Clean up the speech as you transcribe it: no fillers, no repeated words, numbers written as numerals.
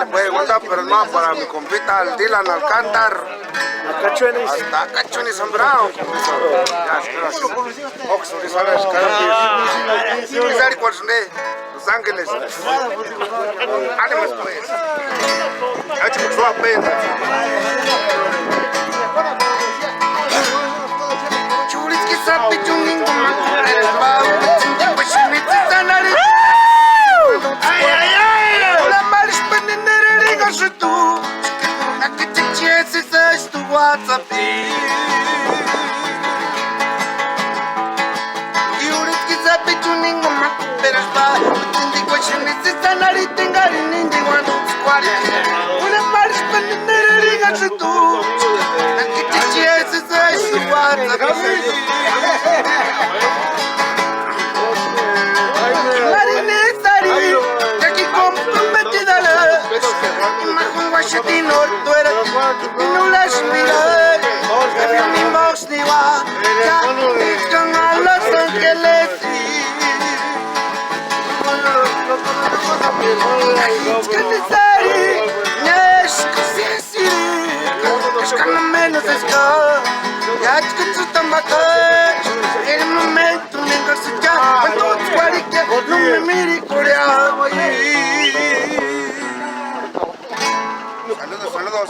Órale, pues, guarda, pero no, para mi compita, el Dylan Alcántar. Hasta Cachuenis Zambrano. Ya, espera. Oxford, ¿sabes? Carambis. ¿Cuál son de? Los Ángeles. Ánimos, pues. Ya, chicos, suave, pena. Chulis que sabe chuning como eres pavo. Pues si me están ay ay ay. La maris penendere riga su tu. Na que te chieses es tu WhatsApp. Chulis que sabe chuning como eres pavo. Pues si me están ari tengar en ni cuando squad. La maris penendere riga su tu. Na que te chieses es tu WhatsApp. El momento nunca se llama cuando tu cualquier no me mire coreano. Saludos, saludos.